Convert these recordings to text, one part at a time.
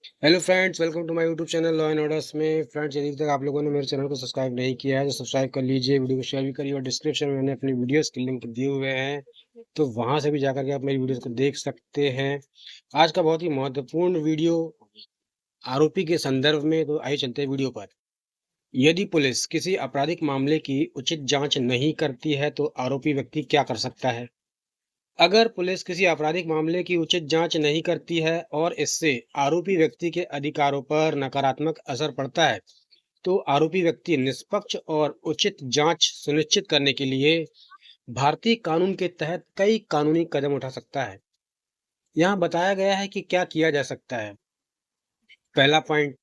Hello friends, welcome to my YouTube channel law and orders में। Friends, यदि तक आप लोगों ने मेरे चैनल को सब्सक्राइब नहीं किया है तो सब्सक्राइब कर लीजिए, वीडियो को शेयर भी करिए और डिस्क्रिप्शन में मैंने अपनी वीडियोस के लिंक दिए हुए हैं, तो वहां से भी जाकर के आप मेरी वीडियोस को देख सकते हैं। आज का बहुत ही महत्वपूर्ण वीडियो आरोपी के संदर्भ में, तो आइए चलते हैं वीडियो पर। यदि पुलिस किसी आपराधिक मामले की उचित जांच नहीं करती है तो आरोपी व्यक्ति क्या कर सकता है? अगर पुलिस किसी आपराधिक मामले की उचित जांच नहीं करती है और इससे आरोपी व्यक्ति के अधिकारों पर नकारात्मक असर पड़ता है, तो आरोपी व्यक्ति निष्पक्ष और उचित जांच सुनिश्चित करने के लिए भारतीय कानून के तहत कई कानूनी कदम उठा सकता है। यहाँ बताया गया है कि क्या किया जा सकता है। पहला पॉइंट,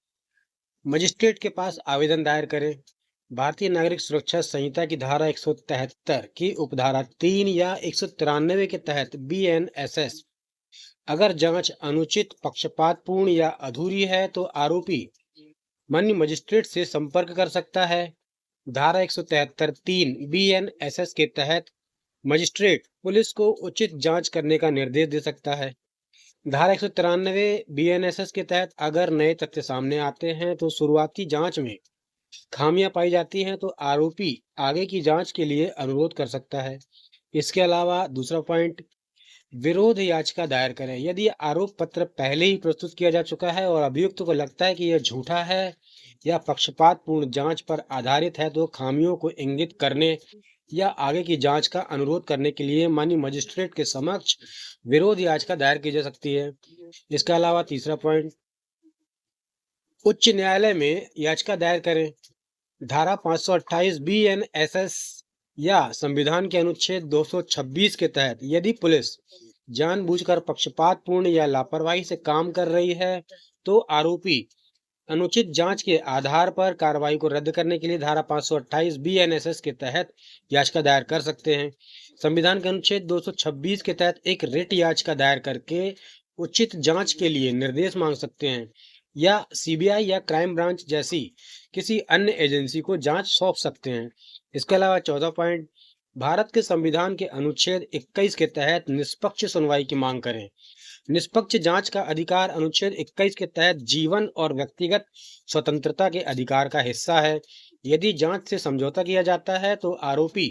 मजिस्ट्रेट के पास आवेदन दायर करें। भारतीय नागरिक सुरक्षा संहिता की धारा 173 की उपधारा 3 या 193 के तहत BNSS अगर जांच अनुचित, पक्षपातपूर्ण या अधूरी है तो आरोपी माननीय मजिस्ट्रेट से संपर्क कर सकता है। धारा 173(3) BNSS के तहत मजिस्ट्रेट पुलिस को उचित जांच करने का निर्देश दे सकता है। धारा 193 BNSS के तहत अगर नए तथ्य सामने आते हैं तो शुरुआती जांच में खामियां पाई जाती हैं तो आरोपी आगे की जांच के लिए अनुरोध कर सकता है। इसके अलावा दूसरा पॉइंट, विरोध याचिका दायर करें। यदि आरोप पत्र पहले ही प्रस्तुत किया जा चुका है और अभियुक्त को लगता है कि यह झूठा है या पक्षपातपूर्ण जांच पर आधारित है तो खामियों को इंगित करने या आगे की जांच का अनुरोध करने के लिए माननीय मजिस्ट्रेट के समक्ष विरोध याचिका दायर की जा सकती है। इसके अलावा तीसरा पॉइंट, उच्च न्यायालय में याचिका दायर करें। धारा 528 BNSS या संविधान के अनुच्छेद 226 के तहत यदि पुलिस जानबूझकर पक्षपातपूर्ण या लापरवाही से काम कर रही है तो आरोपी अनुचित जांच के आधार पर कार्रवाई को रद्द करने के लिए धारा 528 BNSS के तहत याचिका दायर कर सकते हैं। संविधान के अनुच्छेद 226 के तहत एक रिट याचिका दायर करके उचित जांच के लिए निर्देश मांग सकते हैं या CBI या क्राइम ब्रांच जैसी किसी अन्य एजेंसी को जांच सौंप सकते हैं। इसके अलावा चौथा पॉइंट, भारत के संविधान के अनुच्छेद 21 के तहत निष्पक्ष सुनवाई की मांग करें। निष्पक्ष जांच का अधिकार अनुच्छेद 21 के तहत जीवन और व्यक्तिगत स्वतंत्रता के अधिकार का हिस्सा है। यदि जांच से समझौता किया जाता है तो आरोपी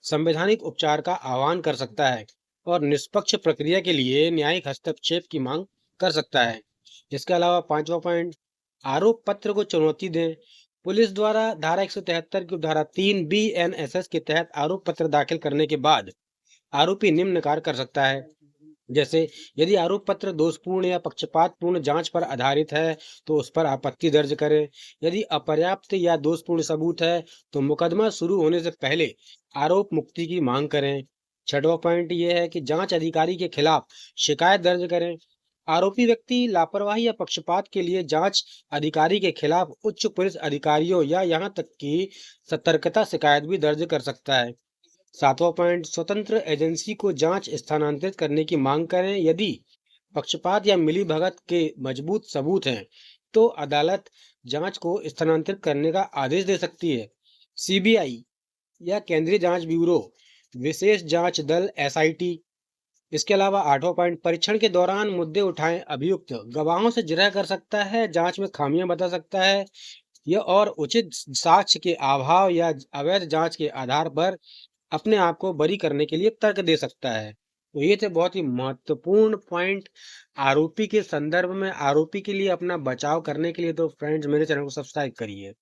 संवैधानिक उपचार का आह्वान कर सकता है और निष्पक्ष प्रक्रिया के लिए न्यायिक हस्तक्षेप की मांग कर सकता है। इसके अलावा पांचवा पॉइंट, आरोप पत्र को चुनौती दें। पुलिस द्वारा धारा 173 की धारा 3 BNSS के तहत आरोप पत्र दाखिल करने के बाद आरोपी निम्न कार्य कर सकता है। जैसे, यदि आरोप पत्र दोषपूर्ण या पक्षपातपूर्ण जांच पर आधारित है तो उस पर आपत्ति दर्ज करें। यदि अपर्याप्त या दोषपूर्ण सबूत है तो मुकदमा शुरू होने से पहले आरोप मुक्ति की मांग करें। छठवां पॉइंट यह है कि जांच अधिकारी के खिलाफ शिकायत दर्ज करें। आरोपी व्यक्ति लापरवाही या पक्षपात के लिए जांच अधिकारी के खिलाफ उच्च पुलिस अधिकारियों या यहां तक कि सतर्कता शिकायत भी दर्ज कर सकता है। सातवां पॉइंट, स्वतंत्र एजेंसी को जांच स्थानांतरित करने की मांग करें। यदि पक्षपात या मिलीभगत के मजबूत सबूत हैं तो अदालत जांच को स्थानांतरित करने का आदेश दे सकती है। CBI या केंद्रीय जांच ब्यूरो, विशेष जांच दल SIT। इसके अलावा आठवां पॉइंट, परीक्षण के दौरान मुद्दे उठाएं। अभियुक्त गवाहों से जिरह कर सकता है, जांच में खामियां बता सकता है यह और उचित साक्ष्य के अभाव या अवैध जांच के आधार पर अपने आप को बरी करने के लिए तर्क दे सकता है। तो ये थे बहुत ही महत्वपूर्ण पॉइंट आरोपी के संदर्भ में, आरोपी के लिए अपना बचाव करने के लिए। तो फ्रेंड्स, मेरे चैनल को सब्सक्राइब करिए।